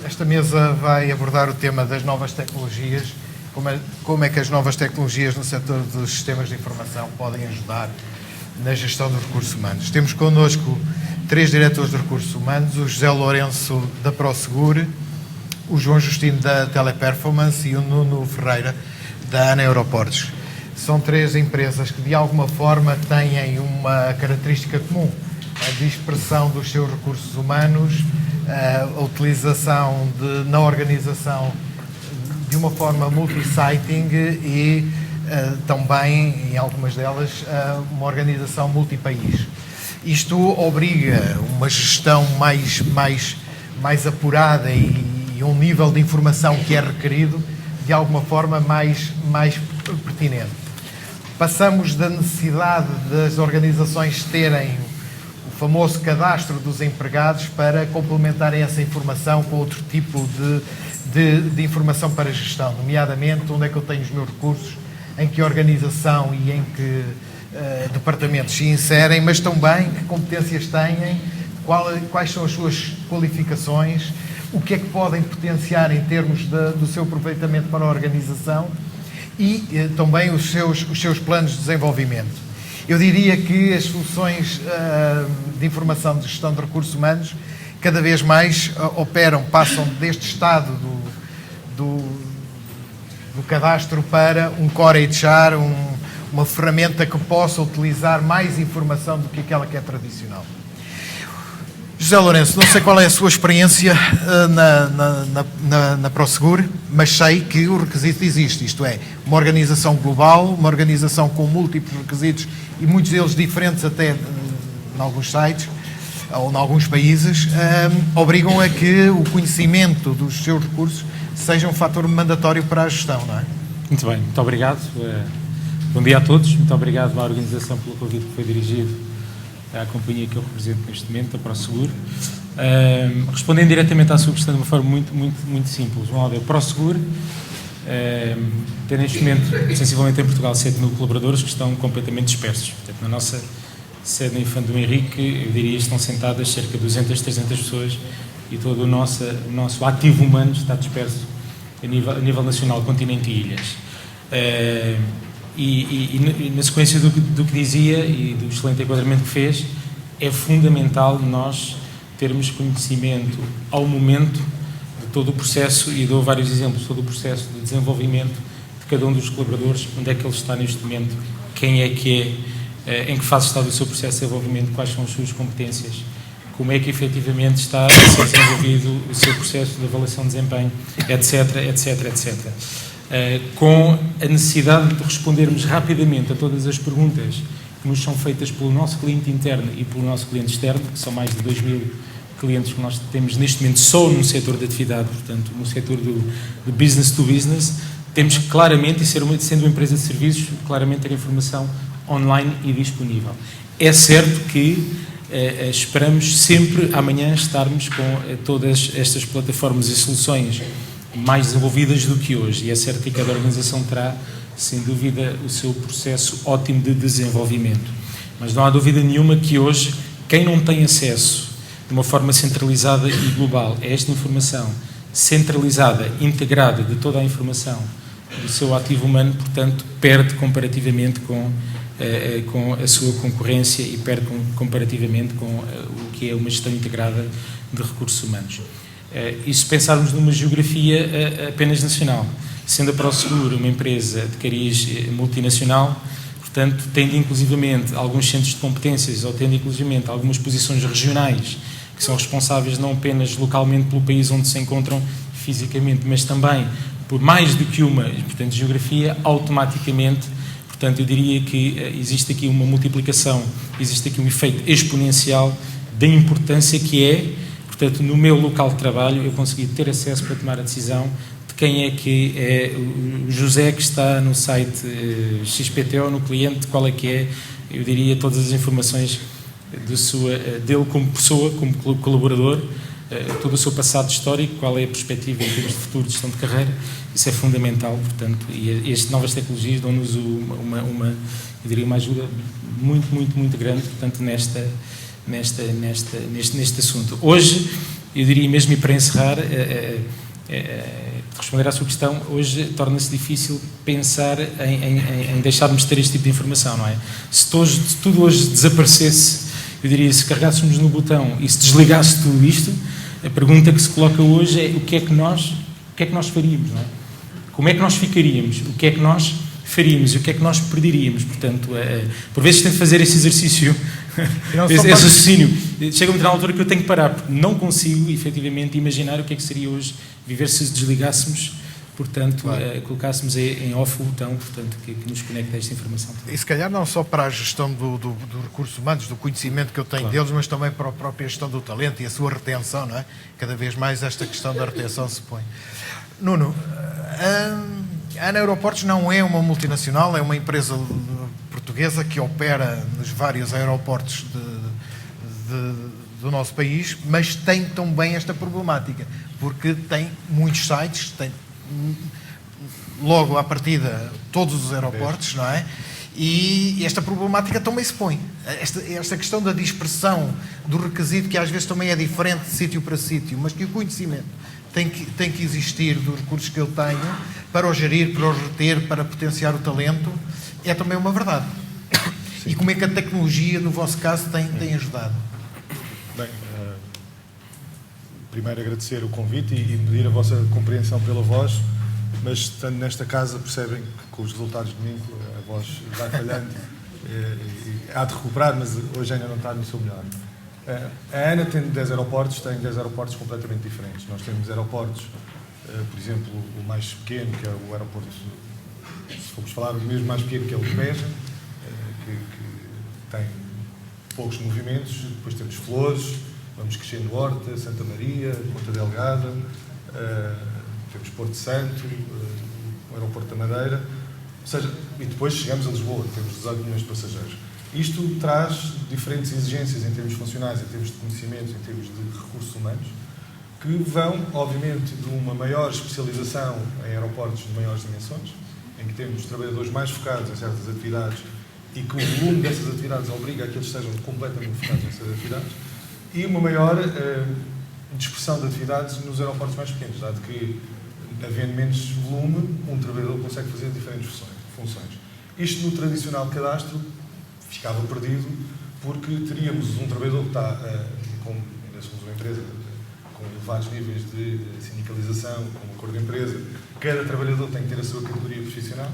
Esta mesa vai abordar o tema das novas tecnologias, como é que as novas tecnologias no setor dos sistemas de informação podem ajudar na gestão dos recursos humanos. Temos connosco 3 diretores de recursos humanos, o José Lourenço da Prosegur, o João Justino da Teleperformance e o Nuno Ferreira da ANA Aeroportos. São 3 empresas que de alguma forma têm uma característica comum, a dispersão dos seus recursos humanos, a utilização na organização de uma forma multi-siting e também, em algumas delas, uma organização multi-país. Isto obriga uma gestão mais apurada e um nível de informação que é requerido de alguma forma mais pertinente. Passamos da necessidade das organizações terem o famoso cadastro dos empregados para complementarem essa informação com outro tipo de informação para gestão, nomeadamente onde é que eu tenho os meus recursos, em que organização e em que departamentos se inserem, mas também que competências têm, quais são as suas qualificações, o que é que podem potenciar em termos do seu aproveitamento para a organização e também os seus planos de desenvolvimento. Eu diria que as soluções de informação de gestão de recursos humanos cada vez mais passam deste estado do cadastro para um core HR, uma ferramenta que possa utilizar mais informação do que aquela que é tradicional. José Lourenço, não sei qual é a sua experiência na Prosegur, mas sei que o requisito existe, isto é, uma organização global, uma organização com múltiplos requisitos e muitos deles diferentes até em alguns sites ou em alguns países, obrigam a que o conhecimento dos seus recursos seja um fator mandatório para a gestão, não é? Muito bem, muito obrigado. Bom dia a todos, muito obrigado à organização pelo convite que foi dirigido à companhia que eu represento neste momento, a Prosegur. Respondendo diretamente à sua questão de uma forma muito simples. A Prosegur tem neste momento, sensivelmente em Portugal, 7 mil colaboradores que estão completamente dispersos. Portanto, na nossa sede em Infante do Henrique, eu diria que estão sentadas cerca de 200, 300 pessoas e todo o nosso ativo humano está disperso a nível nacional, continente e ilhas. E na sequência do que dizia e do excelente enquadramento que fez, é fundamental nós termos conhecimento ao momento de todo o processo, e dou vários exemplos, todo o processo de desenvolvimento de cada um dos colaboradores, onde é que ele está neste momento, quem é que é, em que fase está do seu processo de desenvolvimento, quais são as suas competências, como é que efetivamente está a ser desenvolvido o seu processo de avaliação de desempenho, etc. Com a necessidade de respondermos rapidamente a todas as perguntas que nos são feitas pelo nosso cliente interno e pelo nosso cliente externo, que são mais de 2.000 clientes que nós temos neste momento só no setor de atividade, portanto, no setor do business to business, temos que claramente, e sendo uma empresa de serviços, claramente ter informação online e disponível. É certo que esperamos sempre amanhã estarmos com todas estas plataformas e soluções mais desenvolvidas do que hoje, e é certo que cada organização terá, sem dúvida, o seu processo ótimo de desenvolvimento. Mas não há dúvida nenhuma que hoje, quem não tem acesso de uma forma centralizada e global a esta informação, centralizada, integrada de toda a informação do seu ativo humano, portanto, perde comparativamente com a sua concorrência e perde comparativamente com o que é uma gestão integrada de recursos humanos. E se pensarmos numa geografia apenas nacional, sendo a Prosegur uma empresa de cariz multinacional, portanto, tendo inclusivamente alguns centros de competências ou tendo inclusivamente algumas posições regionais que são responsáveis não apenas localmente pelo país onde se encontram fisicamente, mas também por mais do que uma, portanto, geografia, automaticamente, portanto, eu diria que existe aqui uma multiplicação, existe aqui um efeito exponencial da importância que é, portanto, no meu local de trabalho, eu conseguir ter acesso para tomar a decisão de quem é que é o José que está no site XPTO, no cliente, qual é que é, eu diria, todas as informações dele como pessoa, como colaborador, todo o seu passado histórico, qual é a perspectiva em termos de futuro de gestão de carreira, isso é fundamental, portanto, e estas novas tecnologias dão-nos eu diria, uma ajuda muito grande, portanto, neste assunto. Hoje, eu diria mesmo, e para encerrar, responder à sua questão, hoje torna-se difícil pensar em deixarmos de ter este tipo de informação, não é? Se tudo hoje desaparecesse, eu diria, se cargássemos no botão e se desligasse tudo isto, a pergunta que se coloca hoje é o que é que nós faríamos, não é? Como é que nós ficaríamos? O que é que nós faríamos? E o que é que nós perderíamos? Portanto, por vezes tento fazer esse exercício, esse raciocínio. Chega-me a altura que eu tenho que parar, porque não consigo, efetivamente, imaginar o que é que seria hoje viver se desligássemos, portanto, colocássemos em off o botão, portanto, que nos conecta a esta informação. E se calhar não só para a gestão do recursos humanos, do conhecimento que eu tenho deles, mas também para a própria gestão do talento e a sua retenção, não é? Cada vez mais esta questão da retenção se põe. Nuno, a ANA Aeroportos não é uma multinacional, é uma empresa portuguesa que opera nos vários aeroportos do nosso país, mas tem também esta problemática, porque tem muitos sites, tem logo à partida todos os aeroportos, não é? E esta problemática também se põe. Esta questão da dispersão do requisito, que às vezes também é diferente de sítio para sítio, mas que o conhecimento tem que existir dos recursos que eu tenho para o gerir, para o reter, para potenciar o talento, é também uma verdade. Sim. E como é que a tecnologia, no vosso caso, tem ajudado? Bem, primeiro agradecer o convite e pedir a vossa compreensão pela voz, mas estando nesta casa percebem que com os resultados de domingo a voz vai falhando, há de recuperar, mas hoje ainda não está no seu melhor. A ANA tem 10 aeroportos completamente diferentes. Nós temos aeroportos, por exemplo, o mais pequeno, que é o aeroporto, se formos falar do mesmo mais pequeno, que é o de Beja, que tem poucos movimentos. Depois temos Flores, vamos crescendo Horta, Santa Maria, Ponta Delgada, temos Porto Santo, o aeroporto da Madeira, ou seja, e depois chegamos a Lisboa, temos 18 milhões de passageiros. Isto traz diferentes exigências em termos funcionais, em termos de conhecimentos, em termos de recursos humanos, que vão, obviamente, de uma maior especialização em aeroportos de maiores dimensões, em que temos trabalhadores mais focados em certas atividades e que o volume dessas atividades obriga a que eles estejam completamente focados nessas atividades, e uma maior dispersão de atividades nos aeroportos mais pequenos, dado que, havendo menos volume, um trabalhador consegue fazer diferentes funções. Isto, no tradicional cadastro, ficava perdido, porque teríamos um trabalhador que está, ainda somos uma empresa com elevados níveis de sindicalização, com um acordo de empresa, cada trabalhador tem que ter a sua categoria profissional,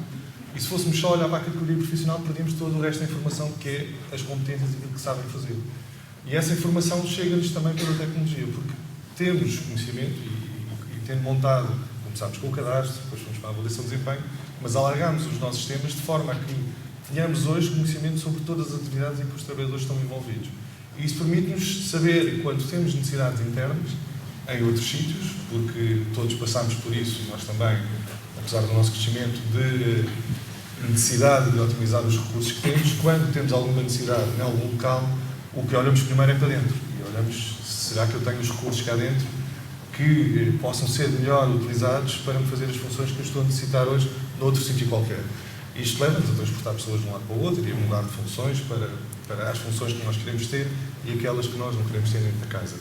e se fôssemos só olhar para a categoria profissional, perdíamos todo o resto da informação, que é as competências e aquilo que sabem fazer. E essa informação chega-nos também pela tecnologia, porque temos conhecimento e tendo montado, começámos com o cadastro, depois fomos para a avaliação de desempenho, mas alargámos os nossos sistemas de forma a que tenhamos hoje conhecimento sobre todas as atividades em que os trabalhadores estão envolvidos. E isso permite-nos saber, quando temos necessidades internas, em outros sítios, porque todos passamos por isso, e nós também, apesar do nosso crescimento, de necessidade de otimizar os recursos que temos, quando temos alguma necessidade em algum local, o que olhamos primeiro é para dentro. E olhamos, será que eu tenho os recursos cá dentro que possam ser melhor utilizados para me fazer as funções que eu estou a necessitar hoje noutro sítio qualquer. Isto leva-nos a transportar pessoas de um lado para o outro e a mudar de funções para as funções que nós queremos ter e aquelas que nós não queremos ter dentro da casa.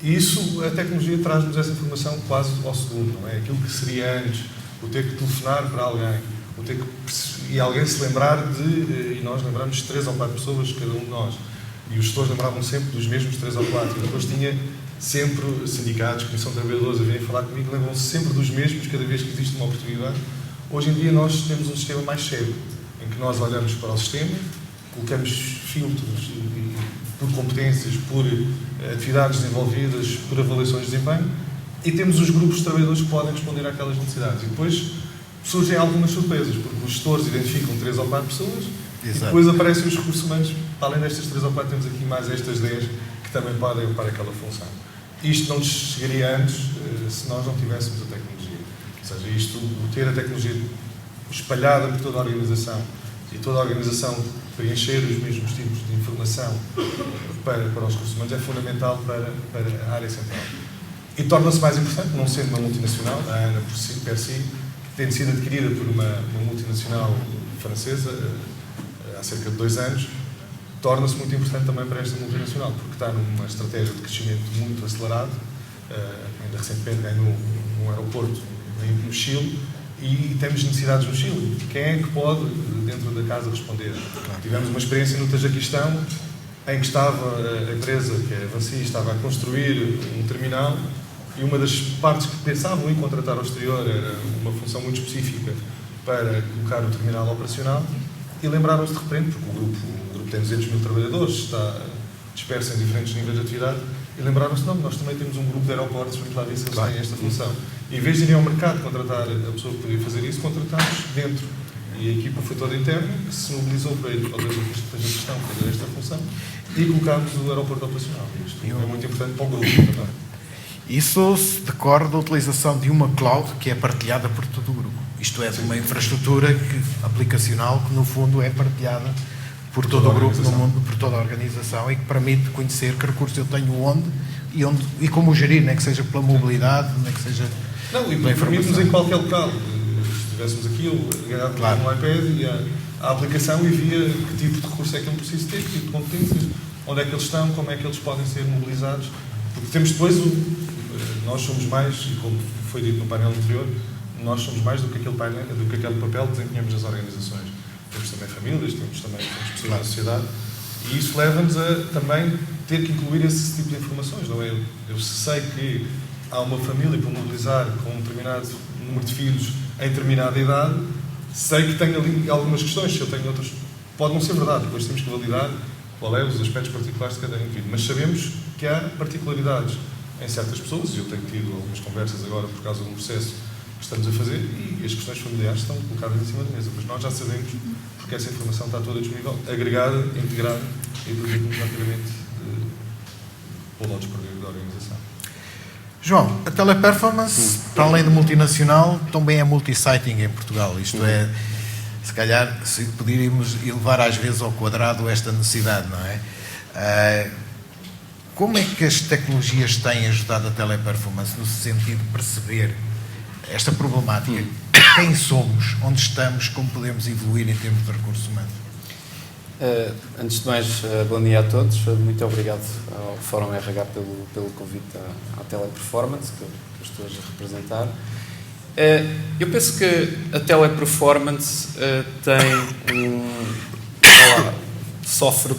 E isso, a tecnologia traz-nos essa informação quase ao segundo, não é? Aquilo que seria antes, o ter que telefonar para alguém, o ter que, e alguém se lembrar e nós lembramos de 3 ou 4 pessoas, cada um de nós, e os gestores lembravam sempre dos mesmos 3 ou 4, e depois tinha sempre sindicatos, comissão de trabalhadores a virem falar comigo, lembram-se sempre dos mesmos cada vez que existe uma oportunidade. Hoje em dia nós temos um sistema mais cego, em que nós olhamos para o sistema, colocamos filtros por competências, por atividades desenvolvidas, por avaliações de desempenho, e temos os grupos de trabalhadores que podem responder àquelas necessidades. E depois surgem algumas surpresas, porque os gestores identificam 3 ou 4 pessoas, exato, e depois aparecem os recursos humanos. Além destas 3 ou 4, temos aqui mais estas 10 que também podem ocupar aquela função. Isto não nos chegaria antes se nós não tivéssemos a tecnologia. Ou seja, isto, ter a tecnologia espalhada por toda a organização e toda a organização preencher os mesmos tipos de informação para os recursos humanos é fundamental para a área central. E torna-se mais importante, não sendo uma multinacional, a ANA per si, tendo sido adquirida por uma multinacional francesa há cerca de 2 anos, torna-se muito importante também para esta multinacional, porque está numa estratégia de crescimento muito acelerado. Ainda recentemente ganhou um aeroporto no Chile e temos necessidades no Chile. Quem é que pode, dentro da casa, responder? Tivemos uma experiência no Tajiquistão em que estava a empresa, que é a Vansi, estava a construir um terminal e uma das partes que pensavam em contratar ao exterior era uma função muito específica para colocar o terminal operacional e lembraram-se de repente, porque o grupo tem 200 mil trabalhadores, está disperso em diferentes níveis de atividade, e lembraram-se, não, nós também temos um grupo de aeroportos, vamos lá ver se eles têm esta função. E em vez de irem ao mercado contratar a pessoa que podia fazer isso, contratámos dentro. E a equipa foi toda interna, se mobilizou para ir ao Tajiquistão fazer esta função e colocámos o aeroporto operacional. Isto é muito importante para o grupo também. Isso se decorre da utilização de uma cloud que é partilhada por todo o grupo. Isto é, de uma infraestrutura aplicacional que, no fundo, é partilhada por todo o grupo no mundo, por toda a organização e que permite conhecer que recursos eu tenho onde e como gerir, nem que seja pela mobilidade, nem que seja e permite-nos em qualquer local. Se estivéssemos aqui, eu agarrava no iPad e a aplicação e via que tipo de recurso é que eu preciso ter, que tipo de competências, onde é que eles estão, como é que eles podem ser mobilizados. Porque temos depois, nós somos mais, e como foi dito no painel anterior, nós somos mais do que aquele papel que desempenhamos nas organizações. Temos também famílias, temos pessoas na sociedade, e isso leva-nos a também ter que incluir esse tipo de informações, não é? Eu sei que há uma família para mobilizar com um determinado número de filhos em determinada idade, sei que tenho ali algumas questões, se eu tenho outras, pode não ser verdade, depois temos que validar qual é os aspectos particulares de cada indivíduo, mas sabemos que há particularidades em certas pessoas, e eu tenho tido algumas conversas agora por causa de um processo que estamos a fazer, e as questões familiares estão colocadas em cima da mesa, mas nós já sabemos porque essa informação está toda disponível, agregada, integrada e produzida rapidamente pelo lado da organização. João, a teleperformance, para além de multinacional, também é multi-siting em Portugal. Isto é, se calhar, se poderíamos elevar às vezes ao quadrado esta necessidade, não é? Como é que as tecnologias têm ajudado a teleperformance no sentido de perceber esta problemática? Quem somos? Onde estamos? Como podemos evoluir em termos de recursos humanos? Antes de mais, bom dia a todos. Muito obrigado ao Fórum RH pelo convite à teleperformance que eu estou hoje a representar. Eu penso que a teleperformance sofre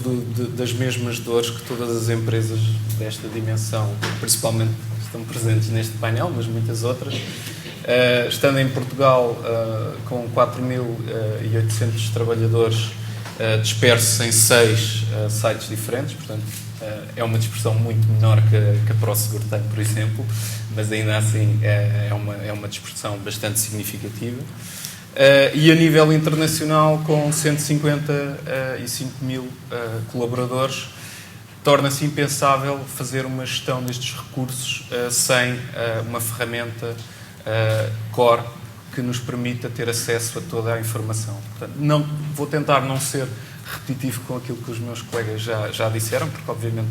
das mesmas dores que todas as empresas desta dimensão, principalmente que estão presentes neste painel, mas muitas outras. Estando em Portugal com 4.800 trabalhadores dispersos em 6 sites diferentes, portanto é uma dispersão muito menor que a ProSeguro tem, por exemplo, mas ainda assim é uma dispersão bastante significativa. E a nível internacional, com 155 mil colaboradores, torna-se impensável fazer uma gestão destes recursos sem uma ferramenta core que nos permita ter acesso a toda a informação. Portanto, vou tentar não ser repetitivo com aquilo que os meus colegas já disseram, porque obviamente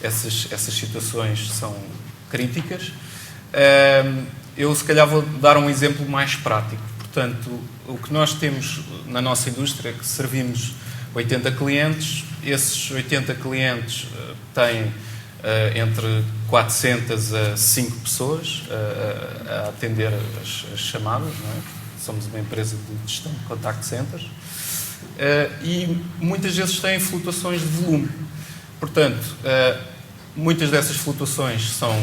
essas situações são críticas. Eu se calhar vou dar um exemplo mais prático. Portanto, o que nós temos na nossa indústria é que servimos 80 clientes, esses 80 clientes têm entre 400 a 5 pessoas a atender as chamadas, não é? Somos uma empresa de gestão de contact centers e muitas vezes têm flutuações de volume. Portanto, muitas dessas flutuações são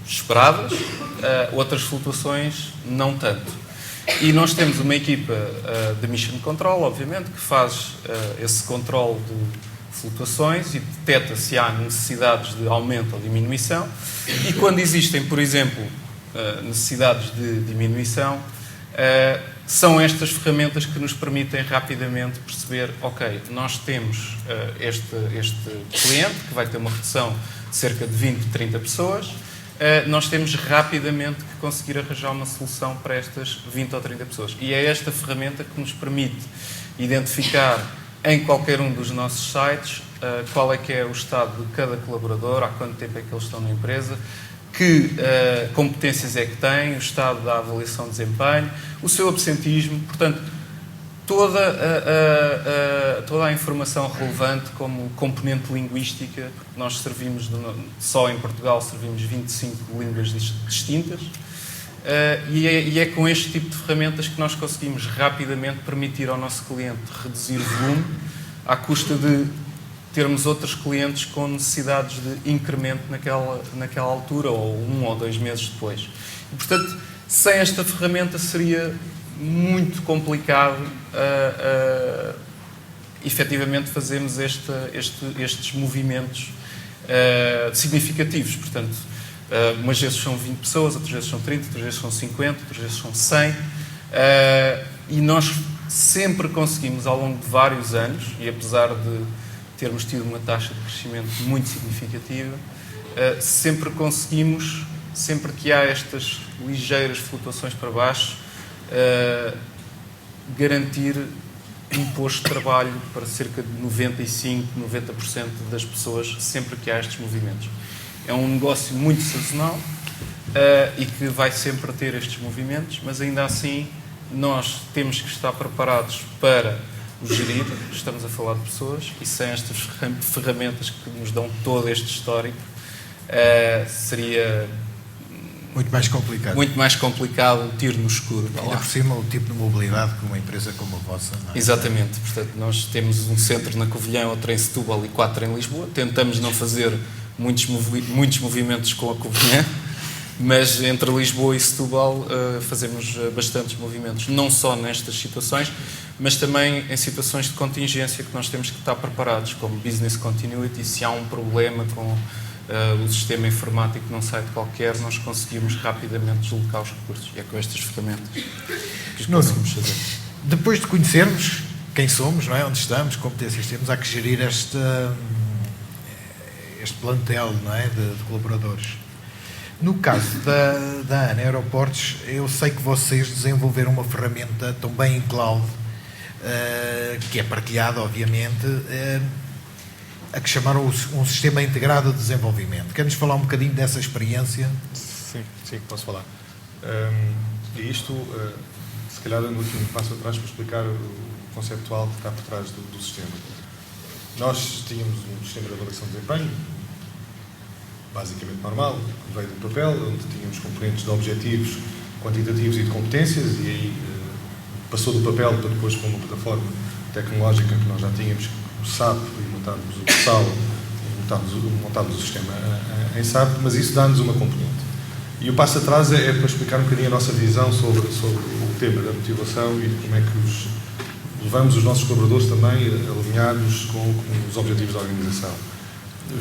esperadas, outras flutuações não tanto. E nós temos uma equipa de Mission Control, obviamente, que faz esse controle de flutuações e detecta se há necessidades de aumento ou diminuição. E quando existem, por exemplo, necessidades de diminuição, são estas ferramentas que nos permitem rapidamente perceber, ok, nós temos este cliente que vai ter uma redução de cerca de 20, 30 pessoas, nós temos rapidamente que conseguir arranjar uma solução para estas 20 ou 30 pessoas. E é esta ferramenta que nos permite identificar em qualquer um dos nossos sites qual é que é o estado de cada colaborador, há quanto tempo é que eles estão na empresa, que competências é que têm, o estado da avaliação de desempenho, o seu absentismo. Portanto, toda a informação relevante como componente linguística, porque nós servimos, só em Portugal, servimos 25 línguas distintas, e é com este tipo de ferramentas que nós conseguimos rapidamente permitir ao nosso cliente reduzir volume à custa de termos outros clientes com necessidades de incremento naquela altura, ou 1 ou 2 meses depois. E, portanto, sem esta ferramenta seria muito complicado efetivamente fazermos estes movimentos significativos. Portanto, umas vezes são 20 pessoas, outras vezes são 30, outras vezes são 50, outras vezes são 100, e nós sempre conseguimos, ao longo de vários anos, e apesar de termos tido uma taxa de crescimento muito significativa, sempre conseguimos, sempre que há estas ligeiras flutuações para baixo, garantir um posto de trabalho para cerca de 95%, 90% das pessoas, sempre que há estes movimentos. É um negócio muito sazonal e que vai sempre ter estes movimentos, mas ainda assim nós temos que estar preparados para o gerir. Estamos a falar de pessoas, e sem estas ferramentas que nos dão todo este histórico, seria muito mais complicado. Muito mais complicado, um tiro no escuro. Ainda por cima, o tipo de mobilidade que uma empresa como a vossa, não é? Exatamente. Portanto, nós temos um centro na Covilhã, outro em Setúbal e 4 em Lisboa. Tentamos não fazer muitos movimentos com a Covilhã, mas entre Lisboa e Setúbal fazemos bastantes movimentos, não só nestas situações, mas também em situações de contingência que nós temos que estar preparados, como business continuity. Se há um problema com o sistema informático não sai de qualquer, nós conseguimos rapidamente deslocar os recursos. E é com estas ferramentas que conseguimos fazer. Depois de conhecermos quem somos, não é? Onde estamos, competências temos, há que gerir este plantel, não é? de colaboradores. No caso da ANA Aeroportos, eu sei que vocês desenvolveram uma ferramenta também em cloud, que é partilhada, obviamente, a que chamaram um sistema integrado de desenvolvimento. Quer-nos falar um bocadinho dessa experiência? Sim, posso falar. E isto, se calhar, no último passo atrás para explicar o conceptual que está por trás do sistema. Nós tínhamos um sistema de avaliação de desempenho, basicamente normal, que veio do papel, onde tínhamos componentes de objetivos quantitativos e de competências, e aí passou do papel para depois para uma plataforma tecnológica que nós já tínhamos, o SAP, e montámos o PSAL, e montámos o sistema em SAP, mas isso dá-nos uma componente. E o passo atrás é para explicar um bocadinho a nossa visão sobre o tema da motivação e como é que levamos os nossos colaboradores também alinhados com os objetivos da organização.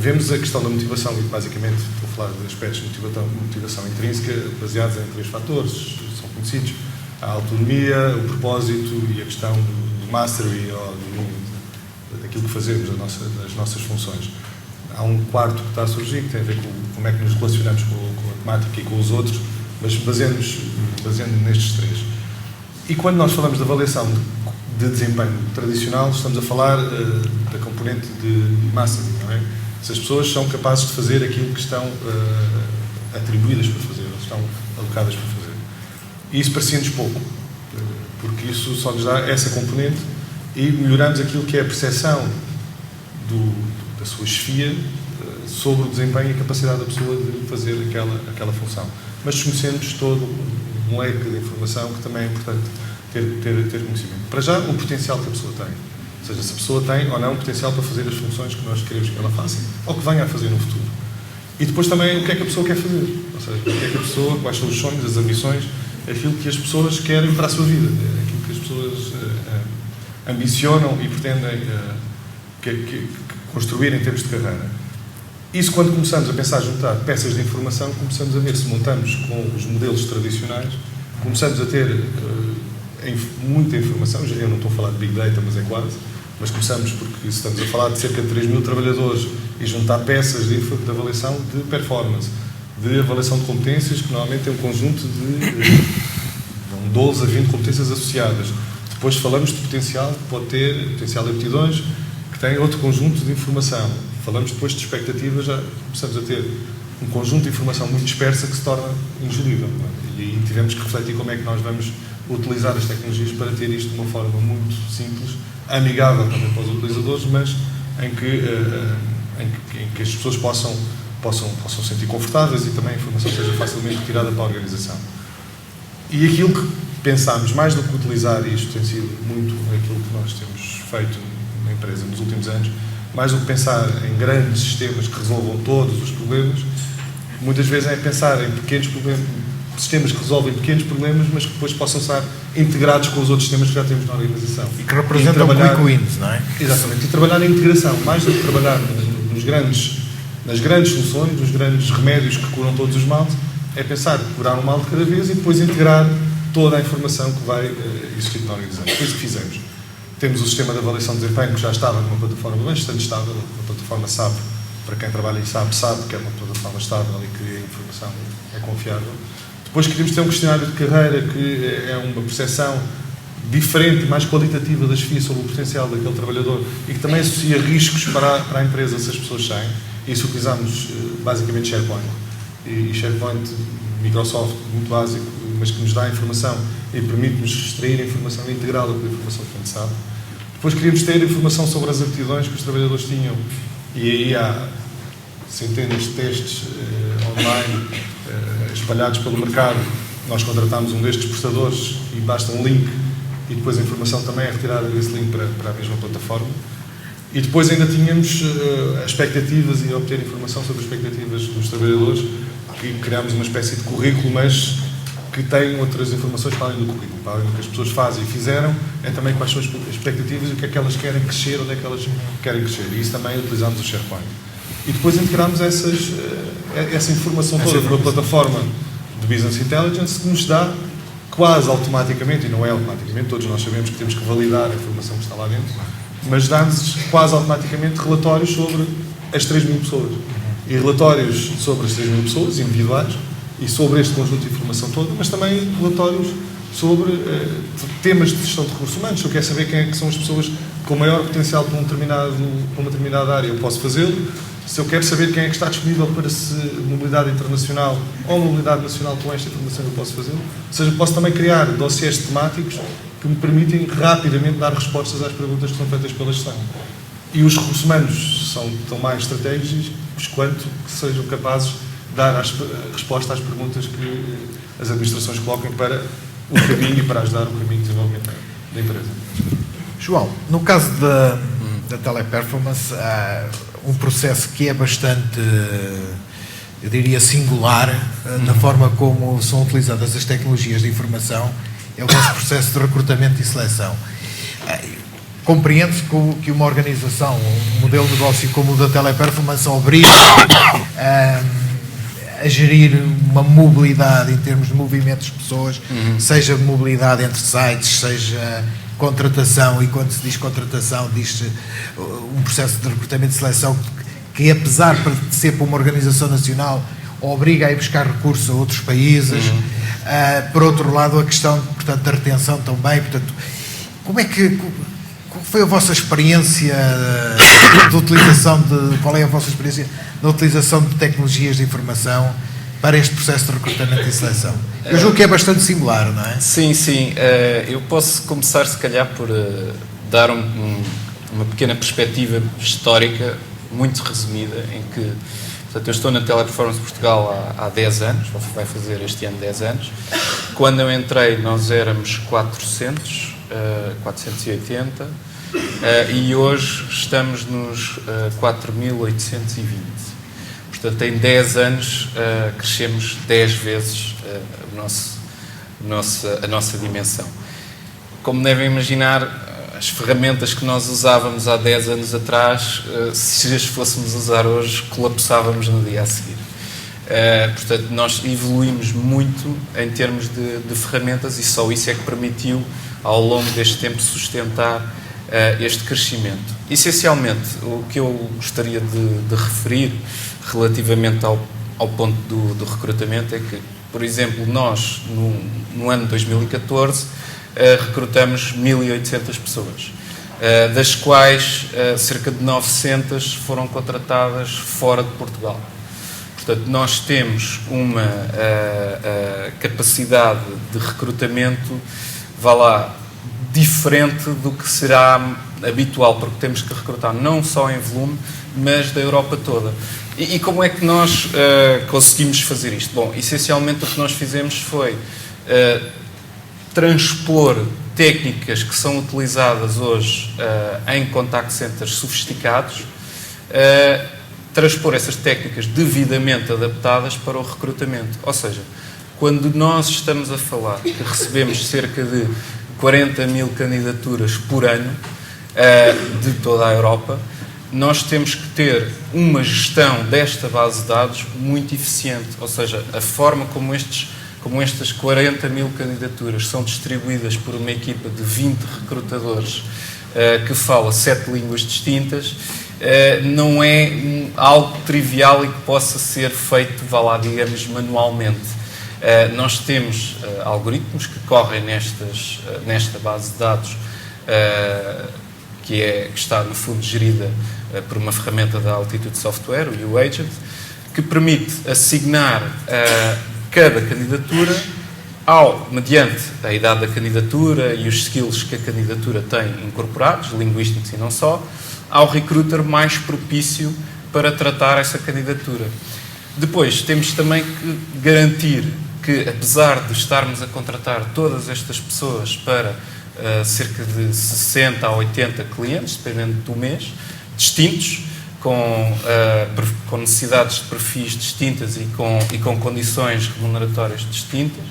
Vemos a questão da motivação, e basicamente vou falar de aspectos de motivação intrínseca baseados em 3 fatores, são conhecidos: a autonomia, o propósito e a questão do mastery, ou daquilo que fazemos, das nossas funções. Há um quarto que está a surgir, que tem a ver com como é que nos relacionamos com a temática e com os outros, mas baseando nestes 3. E quando nós falamos de avaliação de desempenho tradicional, estamos a falar da componente de mastery, não é? Se as pessoas são capazes de fazer aquilo que estão atribuídas para fazer, ou estão alocadas para fazer. E isso parecia-nos pouco, porque isso só nos dá essa componente, e melhoramos aquilo que é a percepção da sua chefia sobre o desempenho e a capacidade da pessoa de fazer aquela função. Mas desconhecemos todo um leque de informação que também é importante ter conhecimento. Para já, o potencial que a pessoa tem. Ou seja, se a pessoa tem ou não potencial para fazer as funções que nós queremos que ela faça, ou que venha a fazer no futuro. E depois também o que é que a pessoa quer fazer. Ou seja, o que é que a pessoa, quais são os sonhos, as ambições, aquilo que as pessoas querem para a sua vida, aquilo que as pessoas ambicionam e pretendem construir em termos de carreira. Isso, quando começamos a pensar juntar peças de informação, começamos a ver se montamos com os modelos tradicionais, começamos a ter muita informação. Eu não estou a falar de Big Data, mas é quase. Mas começamos porque estamos a falar de cerca de 3.000 trabalhadores e juntar peças de avaliação de performance, de avaliação de competências, que normalmente tem um conjunto de 12 a 20 competências associadas. Depois falamos de potencial, que pode ter potencial de aptidões, que tem outro conjunto de informação. Falamos depois de expectativas, já começamos a ter um conjunto de informação muito dispersa que se torna ingerível. E aí tivemos que refletir como é que nós vamos utilizar as tecnologias para ter isto de uma forma muito simples, amigável também para os utilizadores, mas em que as pessoas possam se sentir confortáveis e também a informação seja facilmente retirada para a organização. E aquilo que pensámos, mais do que utilizar, e isto tem sido muito aquilo que nós temos feito na empresa nos últimos anos, mais do que pensar em grandes sistemas que resolvam todos os problemas, muitas vezes é pensar em pequenos problemas, sistemas que resolvem pequenos problemas, mas que depois possam estar integrados com os outros sistemas que já temos na organização. E que representam quick wins, não é? Exatamente. E trabalhar na integração, mais do que trabalhar nas grandes soluções, nos grandes remédios que curam todos os males, é pensar curar um mal de cada vez e depois integrar toda a informação que vai existir na organização. Foi isso que fizemos. Temos o sistema de avaliação de desempenho que já estava numa plataforma bastante estável, uma plataforma SAP, para quem trabalha em SAP sabe que é uma plataforma estável e que a informação é confiável. Depois queríamos ter um questionário de carreira que é uma percepção diferente e mais qualitativa das FIA sobre o potencial daquele trabalhador e que também associa riscos para a empresa se as pessoas saem. Isso utilizámos basicamente SharePoint. E SharePoint, Microsoft, muito básico, mas que nos dá a informação e permite-nos extrair a informação e integrá-la com a informação que a gente sabe. Depois queríamos ter informação sobre as aptidões que os trabalhadores tinham e aí há centenas de testes online espalhados pelo mercado. Nós contratámos um destes prestadores e basta um link e depois a informação também é retirada desse link para a mesma plataforma. E depois ainda tínhamos expectativas e obter informação sobre as expectativas dos trabalhadores, que criámos uma espécie de currículo, mas que tem outras informações para além do currículo, para além do que as pessoas fazem e fizeram, é também quais são as expectativas e o que é que elas querem crescer, onde é que elas querem crescer. E isso também utilizámos o SharePoint. E depois integramos essa informação toda numa plataforma de Business Intelligence que nos dá quase automaticamente, e não é automaticamente, todos nós sabemos que temos que validar a informação que está lá dentro, mas dá-nos quase automaticamente relatórios sobre as 3.000 pessoas. E relatórios sobre as 3.000 pessoas individuais e sobre este conjunto de informação toda, mas também relatórios sobre temas de gestão de recursos humanos. Se eu quero saber quem é que são as pessoas com maior potencial para uma determinada área, eu posso fazê-lo. Se eu quero saber quem é que está disponível para mobilidade internacional ou mobilidade nacional com esta informação, eu posso fazê-lo. Ou seja, posso também criar dossiês temáticos que me permitem rapidamente dar respostas às perguntas que são feitas pela gestão. E os recursos humanos são tão mais estratégicos quanto que sejam capazes de dar resposta às perguntas que as administrações colocam para o caminho e para ajudar o caminho de desenvolvimento da empresa. João, no caso da Teleperformance, há um processo que é bastante, eu diria, singular na forma como são utilizadas as tecnologias de informação, é o nosso processo de recrutamento e seleção. Compreende-se que uma organização, um modelo de negócio como o da Teleperformance obriga a gerir uma mobilidade em termos de movimentos de pessoas, seja mobilidade entre sites, seja contratação, e quando se diz contratação, diz-se um processo de recrutamento e seleção que, apesar de ser para uma organização nacional, obriga a ir buscar recursos a outros países. Por outro lado, a questão, portanto, da retenção também. Portanto, como foi a vossa experiência de utilização qual é a vossa experiência da utilização de tecnologias de informação para este processo de recrutamento e seleção? Eu julgo que é bastante singular, não é? Sim. Eu posso começar, se calhar, por dar uma pequena perspectiva histórica, muito resumida, em que, portanto, eu estou na Teleperformance Portugal há 10 anos, vai fazer este ano 10 anos. Quando eu entrei, nós éramos 480, e hoje estamos nos 4.820. Portanto, em 10 anos crescemos 10 vezes a nossa dimensão. Como devem imaginar, as ferramentas que nós usávamos há 10 anos atrás, se as fôssemos usar hoje, colapsávamos no dia a seguir. Portanto, nós evoluímos muito em termos de ferramentas e só isso é que permitiu, ao longo deste tempo, sustentar este crescimento. Essencialmente, o que eu gostaria de referir relativamente ao ponto do recrutamento é que, por exemplo, nós, no ano de 2014, recrutamos 1.800 pessoas, das quais cerca de 900 foram contratadas fora de Portugal. Portanto, nós temos uma capacidade de recrutamento vá lá, diferente do que será habitual, porque temos que recrutar não só em volume, mas da Europa toda. E como é que nós conseguimos fazer isto? Bom, essencialmente o que nós fizemos foi transpor técnicas que são utilizadas hoje em contact centers sofisticados, transpor essas técnicas devidamente adaptadas para o recrutamento. Ou seja, quando nós estamos a falar que recebemos cerca de 40 mil candidaturas por ano de toda a Europa, nós temos que ter uma gestão desta base de dados muito eficiente. Ou seja, a forma como estas 40 mil candidaturas são distribuídas por uma equipa de 20 recrutadores que fala 7 línguas distintas, não é algo trivial e que possa ser feito, vá lá, digamos, manualmente. Nós temos algoritmos que correm nesta base de dados, que está, no fundo, gerida por uma ferramenta da Altitude Software, o UAgent, que permite assignar cada candidatura mediante a idade da candidatura e os skills que a candidatura tem incorporados, linguísticos e não só, ao recruiter mais propício para tratar essa candidatura. Depois, temos também que garantir que, apesar de estarmos a contratar todas estas pessoas para cerca de 60 a 80 clientes, dependendo do mês, distintos, com necessidades de perfis distintas e com condições remuneratórias distintas,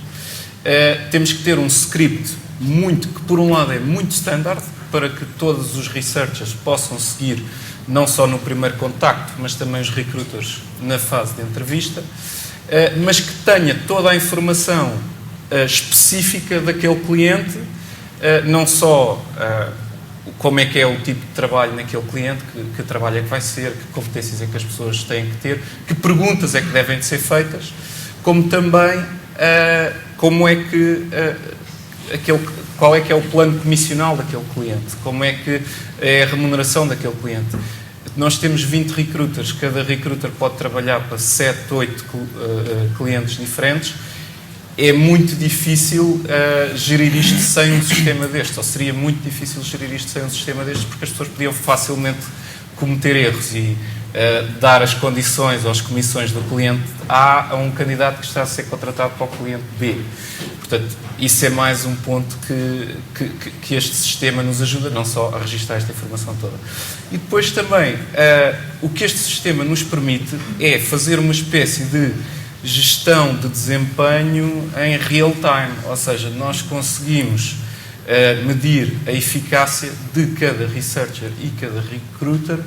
temos que ter um script que, por um lado, é muito standard, para que todos os researchers possam seguir, não só no primeiro contacto, mas também os recruiters na fase de entrevista, mas que tenha toda a informação específica daquele cliente, não só como é que é o tipo de trabalho naquele cliente, que trabalho é que vai ser, que competências é que as pessoas têm que ter, que perguntas é que devem de ser feitas, como também como é que qual é que é o plano comissional daquele cliente, como é que é a remuneração daquele cliente. Nós temos 20 recruiters, cada recruiter pode trabalhar para 7, 8 clientes diferentes. É muito difícil gerir isto sem um sistema destes, ou seria muito difícil gerir isto sem um sistema destes, porque as pessoas podiam facilmente cometer erros e dar as condições ou as comissões do cliente A a um candidato que está a ser contratado para o cliente B. Portanto, isso é mais um ponto que este sistema nos ajuda, não só a registrar esta informação toda. E depois também, o que este sistema nos permite é fazer uma espécie de gestão de desempenho em real time, ou seja, nós conseguimos medir a eficácia de cada researcher e cada recruiter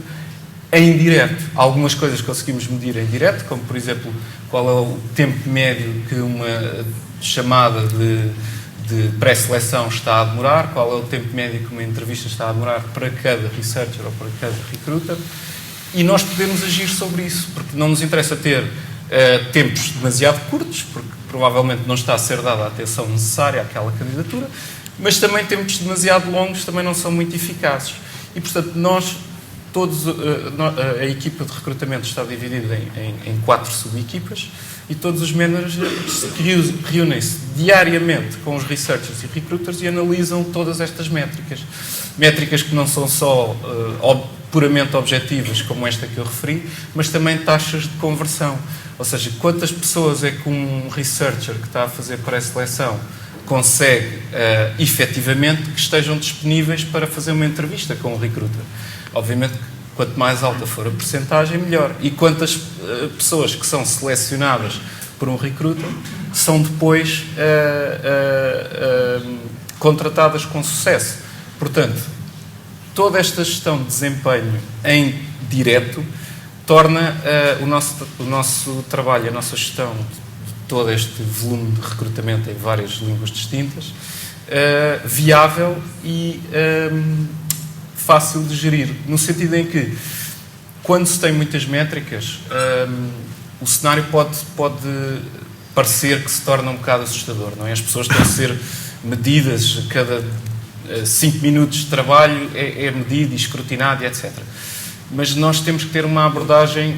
em direto. Algumas coisas conseguimos medir em direto, como, por exemplo, qual é o tempo médio que uma chamada de pré-seleção está a demorar, qual é o tempo médio que uma entrevista está a demorar para cada researcher ou para cada recruiter, e nós podemos agir sobre isso, porque não nos interessa ter tempos demasiado curtos, porque provavelmente não está a ser dada a atenção necessária àquela candidatura, mas também tempos demasiado longos também não são muito eficazes. E, portanto, a equipa de recrutamento está dividida em 4 subequipas e todos os managers reúnem-se diariamente com os researchers e recruiters e analisam todas estas métricas. Métricas que não são só puramente objetivas, como esta que eu referi, mas também taxas de conversão. Ou seja, quantas pessoas é que um researcher que está a fazer pré-seleção consegue, efetivamente, que estejam disponíveis para fazer uma entrevista com o recruiter. Obviamente, quanto mais alta for a percentagem, melhor. E quantas pessoas que são selecionadas por um recruiter são depois contratadas com sucesso. Portanto, toda esta gestão de desempenho em direto torna o nosso trabalho, a nossa gestão de todo este volume de recrutamento em várias línguas distintas viável e fácil de gerir, no sentido em que, quando se tem muitas métricas, o cenário pode parecer que se torna um bocado assustador, não é? As pessoas estão a ser medidas, cada 5 minutos de trabalho é medido e escrutinado, etc. Mas nós temos que ter uma abordagem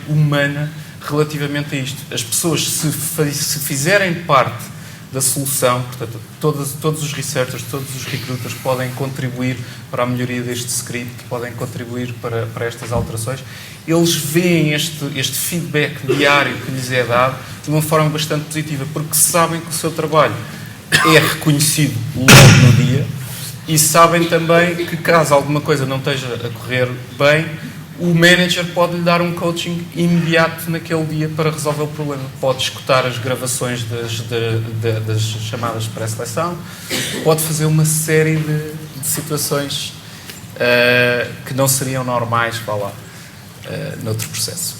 humana relativamente a isto. As pessoas, se fizerem parte da solução. Portanto, todos os researchers, todos os recruiters podem contribuir para a melhoria deste script, podem contribuir para estas alterações. Eles veem este feedback diário que lhes é dado de uma forma bastante positiva, porque sabem que o seu trabalho é reconhecido logo no dia e sabem também que, caso alguma coisa não esteja a correr bem, o manager pode lhe dar um coaching imediato naquele dia para resolver o problema. Pode escutar as gravações das chamadas de pré-seleção, pode fazer uma série de situações que não seriam normais, vá lá, noutro processo.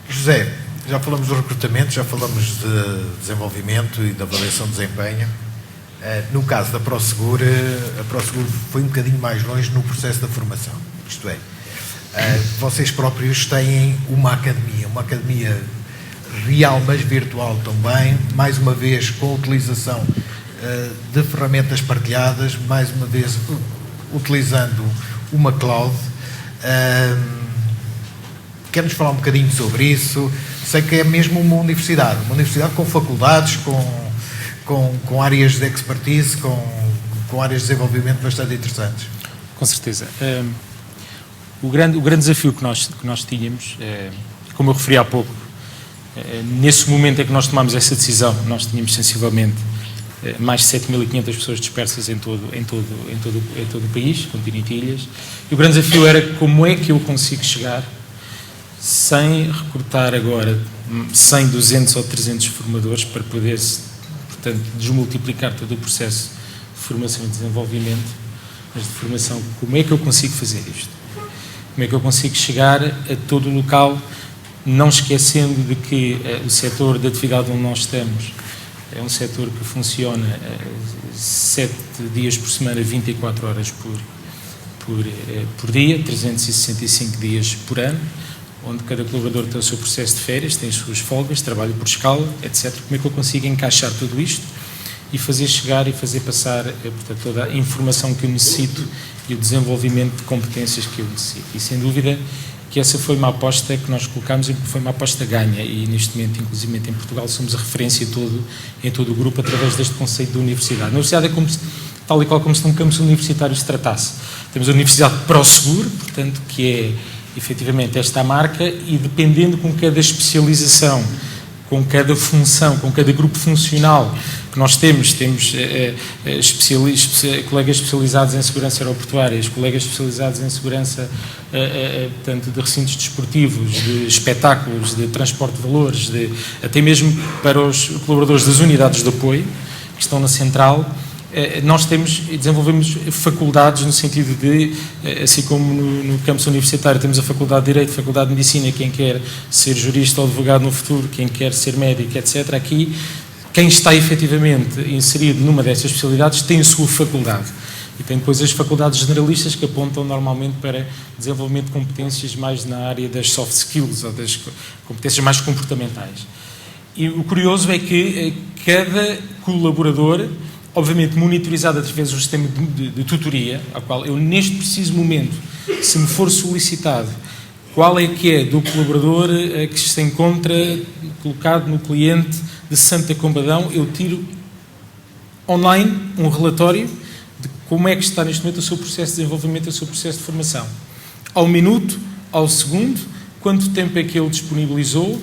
José, já falamos do recrutamento, já falamos de desenvolvimento e da avaliação de desempenho. No caso da ProSegur, a ProSegur foi um bocadinho mais longe no processo da formação. Isto é, vocês próprios têm uma academia real, mas virtual também, mais uma vez com a utilização de ferramentas partilhadas, mais uma vez utilizando uma cloud. Quer-nos falar um bocadinho sobre isso? Sei que é mesmo uma universidade com faculdades, com áreas de expertise, com áreas de desenvolvimento bastante interessantes. Com certeza. O grande desafio que nós tínhamos, como eu referi há pouco, nesse momento em que nós tomámos essa decisão, nós tínhamos sensivelmente mais de 7.500 pessoas dispersas em todo o país, continente e ilhas, e o grande desafio era como é que eu consigo chegar sem recrutar agora 100, 200 ou 300 formadores para poder, portanto, desmultiplicar todo o processo de formação e desenvolvimento, mas de formação, como é que eu consigo fazer isto? Como é que eu consigo chegar a todo o local, não esquecendo de que o setor de atividade onde nós estamos é um setor que funciona 7 dias por semana, 24 horas por dia, 365 dias por ano, onde cada colaborador tem o seu processo de férias, tem as suas folgas, trabalha por escala, etc. Como é que eu consigo encaixar tudo isto e fazer chegar e fazer passar, portanto, toda a informação que eu necessito e o desenvolvimento de competências que eu necessito. E, sem dúvida, que essa foi uma aposta que nós colocámos e foi uma aposta ganha. E, neste momento, inclusive em Portugal, somos a referência em todo o grupo através deste conceito de universidade. A universidade é como se, tal e qual como se um campus universitário se tratasse. Temos a Universidade ProSegur, portanto, que é efetivamente esta a marca, e dependendo com cada especialização, com cada função, com cada grupo funcional que nós temos colegas especializados em segurança aeroportuária, colegas especializados em segurança portanto, de recintos desportivos, de espetáculos, de transporte de valores, até mesmo para os colaboradores das unidades de apoio que estão na central. Nós temos e desenvolvemos faculdades no sentido de, assim como no campus universitário temos a Faculdade de Direito, a Faculdade de Medicina, quem quer ser jurista ou advogado no futuro, quem quer ser médico, etc. Aqui, quem está efetivamente inserido numa dessas especialidades tem a sua faculdade. E tem depois as faculdades generalistas que apontam normalmente para desenvolvimento de competências mais na área das soft skills ou das competências mais comportamentais. E o curioso é que cada colaborador, obviamente monitorizado através do sistema de tutoria, ao qual eu, neste preciso momento, se me for solicitado qual é que é do colaborador que se encontra colocado no cliente de Santa Combadão, eu tiro online um relatório de como é que está neste momento o seu processo de desenvolvimento, o seu processo de formação. Ao minuto, ao segundo, quanto tempo é que ele disponibilizou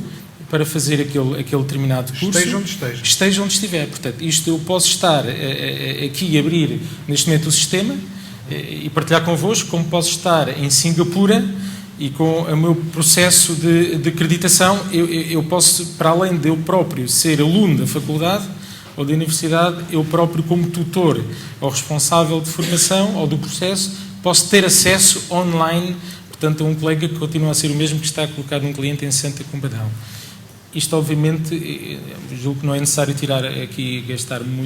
para fazer aquele determinado curso. Esteja onde esteja. Esteja onde estiver. Portanto, isto eu posso estar aqui e abrir neste momento o sistema e partilhar convosco, como posso estar em Singapura e com o meu processo de acreditação, eu posso, para além de eu próprio ser aluno da faculdade ou da universidade, eu próprio como tutor ou responsável de formação ou do processo, posso ter acesso online, portanto, a um colega que continua a ser o mesmo que está colocado num cliente em Santa Combadão. Isto, obviamente, julgo que não é necessário tirar aqui,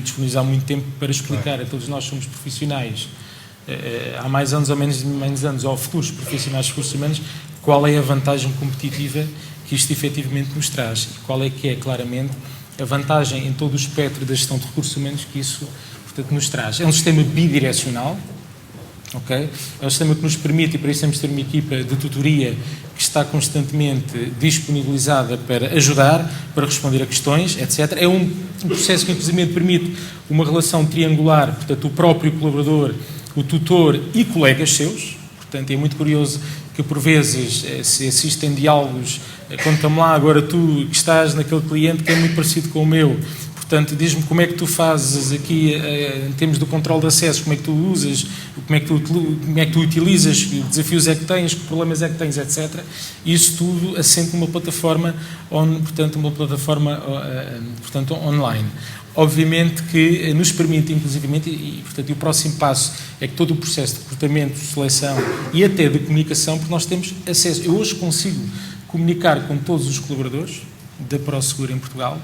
disponibilizar muito tempo para explicar a todos nós somos profissionais, há mais anos ou menos anos, ou futuros profissionais de recursos humanos, qual é a vantagem competitiva que isto efetivamente nos traz, e qual é que é, claramente, a vantagem em todo o espectro da gestão de recursos humanos que isso, portanto, nos traz. É um sistema bidirecional, okay? É um sistema que nos permite, e para isso temos de ter uma equipa de tutoria que está constantemente disponibilizada para ajudar, para responder a questões, etc. É um processo que, inclusive, permite uma relação triangular, portanto, o próprio colaborador, o tutor e colegas seus. Portanto, é muito curioso que, por vezes, se assistem diálogos, conta-me lá, agora tu que estás naquele cliente que é muito parecido com o meu, portanto, diz-me como é que tu fazes aqui, em termos do controle de acessos, como é que tu usas, como é que tu utilizas, que desafios é que tens, que problemas é que tens, etc. Isso tudo assente numa plataforma, portanto, online. Obviamente que nos permite, inclusivamente, portanto, o próximo passo é que todo o processo de recrutamento, de seleção e até de comunicação, porque nós temos acesso. Eu hoje consigo comunicar com todos os colaboradores da ProSeguro em Portugal,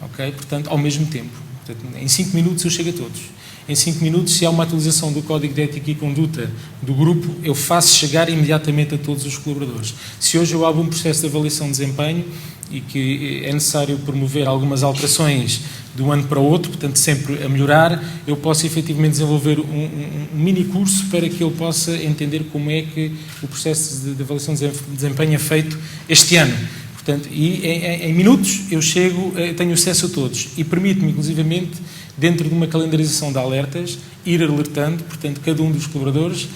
ok? Portanto, ao mesmo tempo. Portanto, em 5 minutos eu chego a todos. Em 5 minutos, se há uma atualização do Código de Ética e Conduta do grupo, eu faço chegar imediatamente a todos os colaboradores. Se hoje eu abro um processo de avaliação de desempenho e que é necessário promover algumas alterações de um ano para o outro, portanto sempre a melhorar, eu posso efetivamente desenvolver um mini curso para que ele possa entender como é que o processo de avaliação de desempenho é feito este ano. Portanto, e em minutos eu chego, tenho acesso a todos e permite-me, inclusivamente, dentro de uma calendarização de alertas, ir alertando, portanto, cada um dos colaboradores,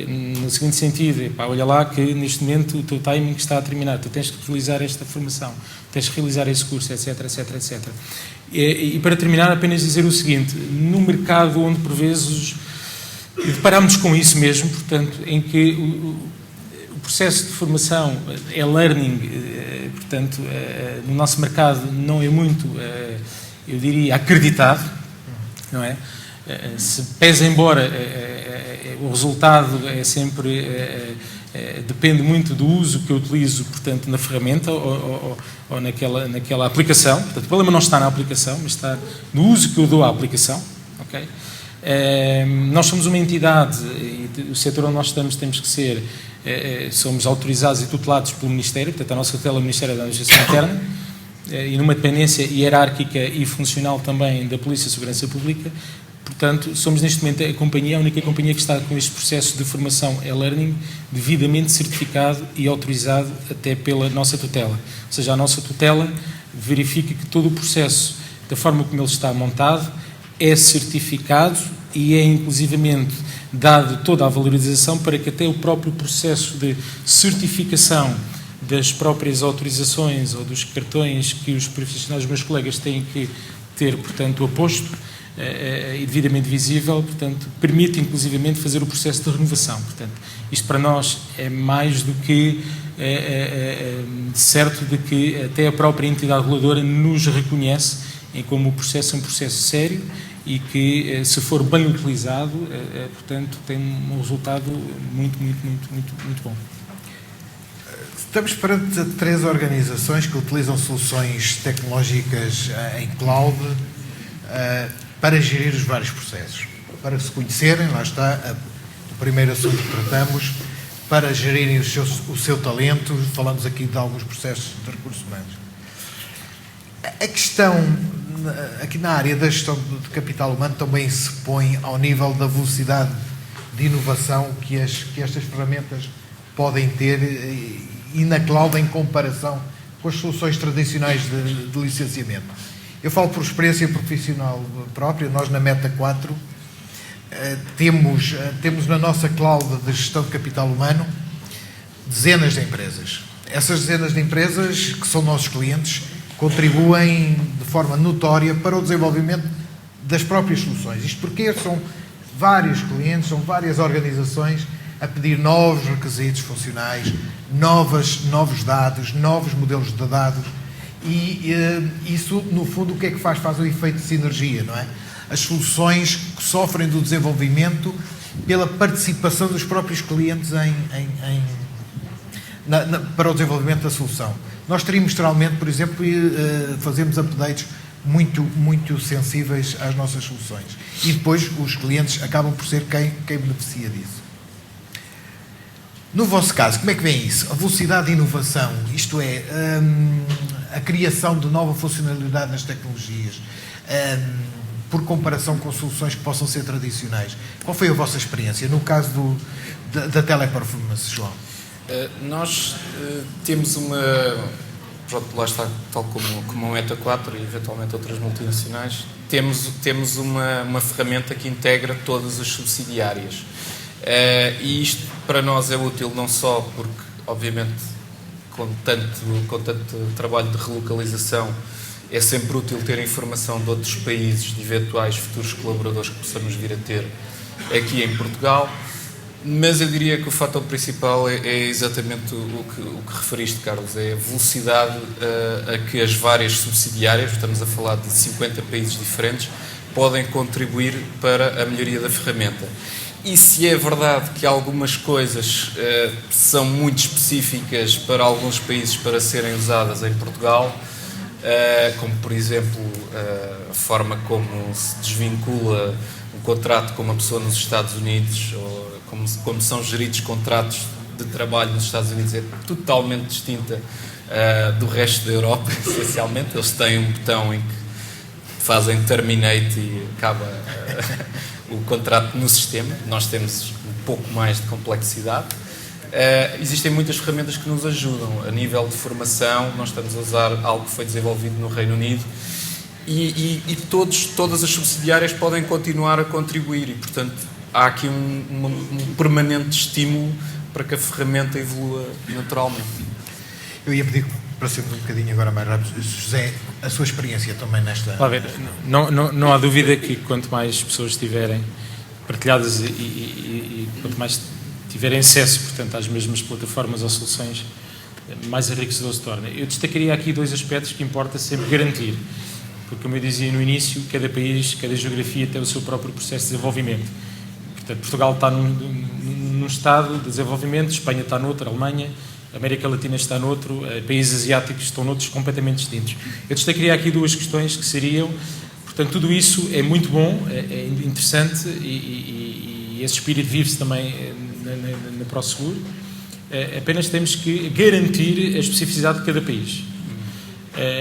no seguinte sentido, olha lá que neste momento o teu timing está a terminar, tu tens que realizar esta formação, tens que realizar esse curso, etc, etc, etc. E para terminar, apenas dizer o seguinte, no mercado onde por vezes deparamos com isso mesmo, portanto, em que o processo de formação é learning, portanto, no nosso mercado não é muito, eu diria, acreditado, não é? Se pese embora o resultado é sempre depende muito do uso que eu utilizo, portanto, na ferramenta ou naquela aplicação. Portanto, o problema não está na aplicação, mas está no uso que eu dou à aplicação. Okay? Nós somos uma entidade e o setor onde nós estamos temos que ser, somos autorizados e tutelados pelo Ministério, portanto, a nossa tutela é o Ministério da Administração Interna e numa dependência hierárquica e funcional também da Polícia e Segurança Pública. Portanto, somos neste momento a única companhia que está com este processo de formação e-learning devidamente certificado e autorizado até pela nossa tutela. Ou seja, a nossa tutela verifica que todo o processo, da forma como ele está montado, é certificado e é inclusivamente dado toda a valorização para que até o próprio processo de certificação das próprias autorizações ou dos cartões que os profissionais, os meus colegas, têm que ter, portanto, aposto e devidamente visível, portanto, permite inclusivamente fazer o processo de renovação. Portanto, isto para nós é mais do que certo de que até a própria entidade reguladora nos reconhece em como o processo é um processo sério e que, se for bem utilizado, portanto, tem um resultado muito bom. Estamos perante 3 organizações que utilizam soluções tecnológicas em cloud para gerir os vários processos, para se conhecerem, lá está o primeiro assunto que tratamos, para gerirem o seu talento, falamos aqui de alguns processos de recursos humanos. A questão, aqui na área da gestão de capital humano, também se põe ao nível da velocidade de inovação que estas ferramentas podem ter e na cloud em comparação com as soluções tradicionais de licenciamento. Eu falo por experiência profissional própria. Nós na Meta 4 temos na nossa cloud de gestão de capital humano dezenas de empresas. Essas dezenas de empresas, que são nossos clientes, contribuem de forma notória para o desenvolvimento das próprias soluções. Isto porque são vários clientes, são várias organizações a pedir novos requisitos funcionais, novos dados, novos modelos de dados. E isso, no fundo, o que é que faz? Faz o efeito de sinergia, não é? As soluções que sofrem do desenvolvimento pela participação dos próprios clientes para o desenvolvimento da solução. Nós trimestralmente, por exemplo, fazemos updates muito sensíveis às nossas soluções. E depois os clientes acabam por ser quem beneficia disso. No vosso caso, como é que vem isso? A velocidade de inovação, isto é, a criação de nova funcionalidade nas tecnologias, por comparação com soluções que possam ser tradicionais. Qual foi a vossa experiência no caso da teleperformance, João? Nós temos uma... Pronto, lá está, tal como a Meta 4 e eventualmente outras multinacionais, temos uma ferramenta que integra todas as subsidiárias. E isto para nós é útil não só porque, obviamente, com tanto trabalho de relocalização, é sempre útil ter informação de outros países, de eventuais futuros colaboradores que possamos vir a ter aqui em Portugal, mas eu diria que o fator principal é exatamente o que referiste, Carlos, é a velocidade a que as várias subsidiárias, estamos a falar de 50 países diferentes, podem contribuir para a melhoria da ferramenta. E se é verdade que algumas coisas são muito específicas para alguns países para serem usadas em Portugal, como por exemplo a forma como se desvincula um contrato com uma pessoa nos Estados Unidos, ou como são geridos contratos de trabalho nos Estados Unidos, é totalmente distinta do resto da Europa, essencialmente. Eles têm um botão em que fazem terminate e acaba o contrato no sistema. Nós temos um pouco mais de complexidade. Existem muitas ferramentas que nos ajudam. A nível de formação, nós estamos a usar algo que foi desenvolvido no Reino Unido e todas as subsidiárias podem continuar a contribuir e, portanto, há aqui um permanente estímulo para que a ferramenta evolua naturalmente. Eu ia pedir para sermos um bocadinho agora mais rápido. José, a sua experiência também nesta... A ver, não há dúvida que quanto mais pessoas estiverem partilhadas e quanto mais tiverem acesso, portanto, às mesmas plataformas ou soluções, mais enriquecedor se torna. Eu destacaria aqui dois aspectos que importa sempre garantir, porque, como eu dizia no início, cada país, cada geografia tem o seu próprio processo de desenvolvimento. Portanto, Portugal está num estado de desenvolvimento, Espanha está noutro, a Alemanha, a América Latina está noutro, países asiáticos estão noutros completamente distintos. Eu destacaria aqui duas questões que seriam, portanto, tudo isso é muito bom, é interessante e esse espírito vive-se também na ProSeguro. Apenas temos que garantir a especificidade de cada país.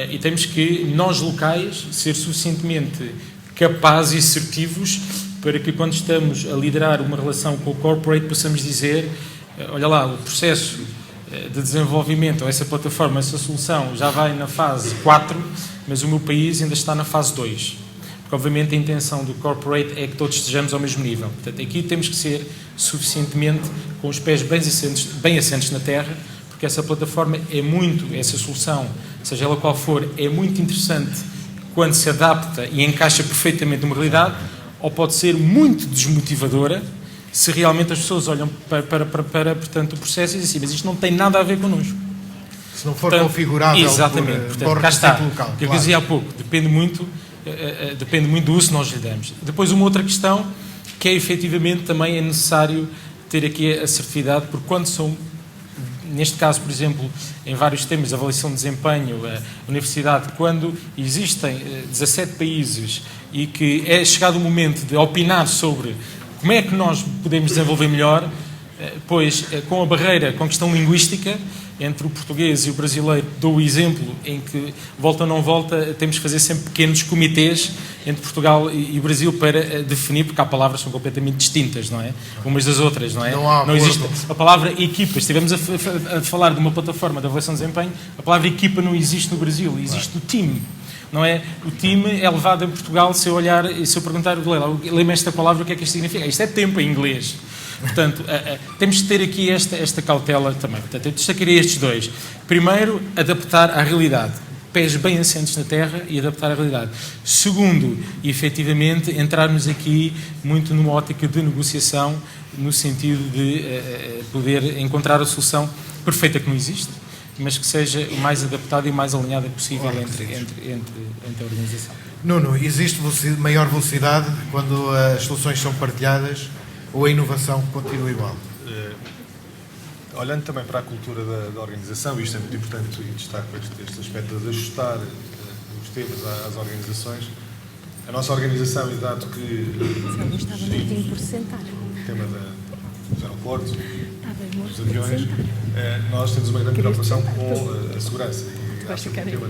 E temos que, nós locais, ser suficientemente capazes e assertivos para que, quando estamos a liderar uma relação com o corporate, possamos dizer, olha lá, o processo de desenvolvimento, ou essa plataforma, essa solução, já vai na fase 4, mas o meu país ainda está na fase 2. Porque, obviamente, a intenção do corporate é que todos estejamos ao mesmo nível. Portanto, aqui temos que ser suficientemente com os pés bem assentes na terra, porque essa plataforma essa solução, seja ela qual for, é muito interessante quando se adapta e encaixa perfeitamente numa realidade, ou pode ser muito desmotivadora se realmente as pessoas olham para portanto, o processo e dizem assim, mas isto não tem nada a ver connosco. Se não for configurável exatamente, por cá está, local. Que eu dizia há pouco, depende muito do uso que nós lhe damos. Depois, uma outra questão, que é efetivamente também é necessário ter aqui a assertividade, porque quando são, neste caso, por exemplo, em vários temas, avaliação de desempenho, a universidade, quando existem 17 países e que é chegado o momento de opinar sobre como é que nós podemos desenvolver melhor, pois com a barreira, com a questão linguística, entre o português e o brasileiro, dou o exemplo em que, volta ou não volta, temos que fazer sempre pequenos comitês entre Portugal e o Brasil para definir, porque há palavras que são completamente distintas, não é? Umas das outras, não é? Não existe a palavra equipa. Se estivermos a falar de uma plataforma de avaliação de desempenho, a palavra equipa não existe no Brasil, existe o time. Não é? O time é levado em Portugal, se eu olhar e se eu perguntar, lê-me esta palavra, o que é que isto significa? Isto é tempo em inglês. Portanto, temos de ter aqui esta cautela também. Portanto, eu destacaria estes dois. Primeiro, adaptar à realidade. Pés bem assentes na terra e adaptar à realidade. Segundo, efetivamente, entrarmos aqui muito numa ótica de negociação, no sentido de poder encontrar a solução perfeita que não existe, mas que seja o mais adaptada e o mais alinhada possível entre a organização. Nuno, existe maior velocidade quando as soluções são partilhadas ou a inovação continua igual? Olhando também para a cultura da organização, isto é muito importante e destaco este aspecto de ajustar os temas às organizações. A nossa organização, dado que o tema dos aeroportos, dos aviões, nós temos uma grande preocupação com a segurança. E acho que o tema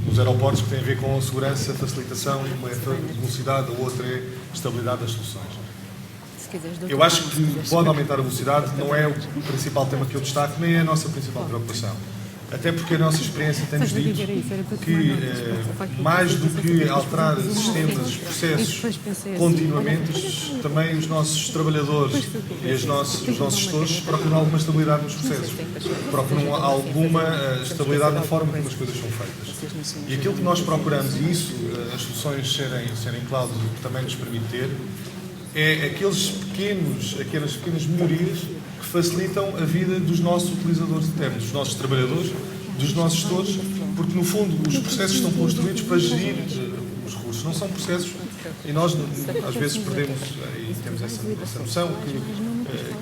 dos aeroportos que tem a ver com a segurança, facilitação, uma é velocidade, a outra é estabilidade das soluções. Eu acho que pode aumentar a velocidade, não é o principal tema que eu destaco, nem é a nossa principal preocupação. Até porque a nossa experiência tem-nos dito que, mais do que alterar sistemas, processos continuamente, também os nossos trabalhadores e os nossos gestores procuram alguma estabilidade nos processos, procuram alguma estabilidade na forma como as coisas são feitas. E aquilo que nós procuramos, e isso, as soluções serem cloud, o que também nos permite ter, é aquelas pequenas melhorias que facilitam a vida dos nossos utilizadores internos, dos nossos trabalhadores, dos nossos gestores, porque no fundo os processos estão construídos para gerir os recursos, não são processos, e nós às vezes perdemos, e temos essa noção, que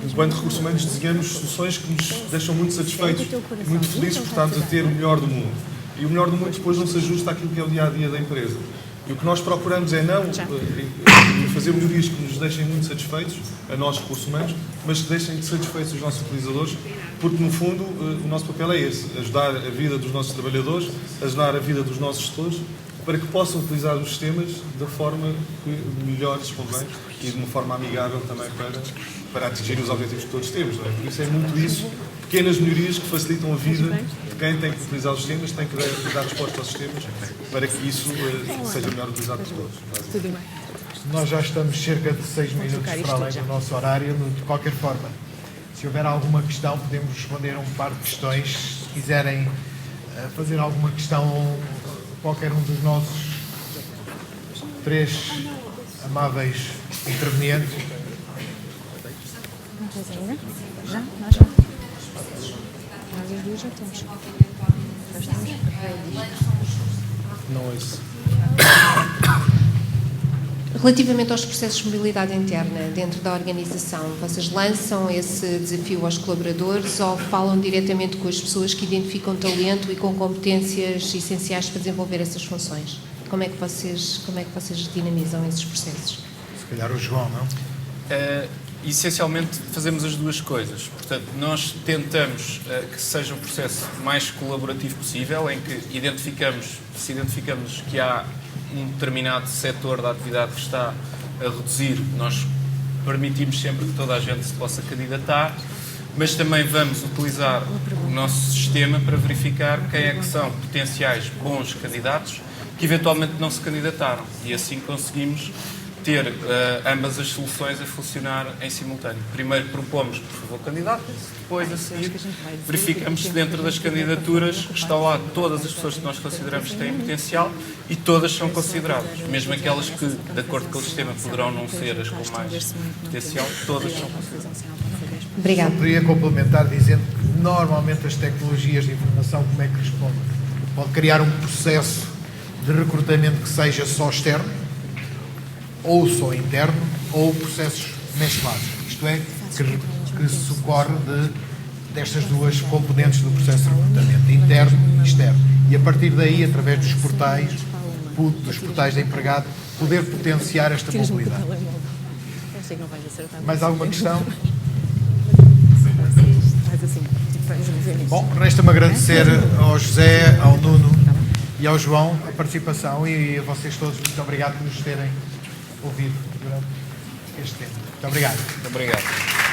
enquanto recursos humanos desenhamos soluções que nos deixam muito satisfeitos, muito felizes por estarmos a ter o melhor do mundo. E o melhor do mundo depois não se ajusta àquilo que é o dia-a-dia da empresa. E o que nós procuramos é não fazer melhorias que nos deixem muito satisfeitos, a nós, recursos humanos, mas que deixem satisfeitos os nossos utilizadores, porque, no fundo, o nosso papel é esse, ajudar a vida dos nossos trabalhadores, ajudar a vida dos nossos gestores, para que possam utilizar os sistemas da forma que melhor lhes convém e de uma forma amigável também para atingir os objetivos que todos temos. Não é? Por isso é muito isso, pequenas melhorias que facilitam a vida de quem tem que utilizar os sistemas, tem que dar resposta aos sistemas, para que isso seja melhor utilizado por todos. Nós já estamos cerca de 6 minutos para além do nosso horário. De qualquer forma, se houver alguma questão, podemos responder a um par de questões. Se quiserem fazer alguma questão, qualquer um dos nossos 3 amáveis intervenientes. Não tens ainda? Já? Nós já? Nós as duas já temos. Já estamos. Não é isso. Relativamente aos processos de mobilidade interna dentro da organização, vocês lançam esse desafio aos colaboradores ou falam diretamente com as pessoas que identificam talento e com competências essenciais para desenvolver essas funções? Como é que vocês dinamizam esses processos? Se calhar o João, não? Essencialmente fazemos as duas coisas. Portanto, nós tentamos que seja um processo mais colaborativo possível, em que se identificamos que há um determinado setor da atividade que está a reduzir, nós permitimos sempre que toda a gente se possa candidatar, mas também vamos utilizar o nosso sistema para verificar quem é que são potenciais bons candidatos que eventualmente não se candidataram, e assim conseguimos ter ambas as soluções a funcionar em simultâneo. Primeiro propomos, por favor, candidatem-se, depois a seguir verificamos se dentro das candidaturas estão lá todas as pessoas que nós consideramos que têm potencial e todas são consideradas. Mesmo aquelas que, de acordo com o sistema, poderão não ser as com mais potencial, todas são consideradas. Obrigada. Poderia complementar dizendo que normalmente as tecnologias de informação, como é que respondem? Pode criar um processo de recrutamento que seja só externo, ou só interno, ou processos mesclados. Isto é, que socorre destas duas componentes do processo de recrutamento, interno e externo. E a partir daí, através dos portais de empregado, poder potenciar esta mobilidade. Mais alguma questão? Bom, resta-me agradecer ao José, ao Nuno e ao João a participação e a vocês todos. Muito obrigado por nos terem ouvido durante este tempo. Muito obrigado. Muito obrigado.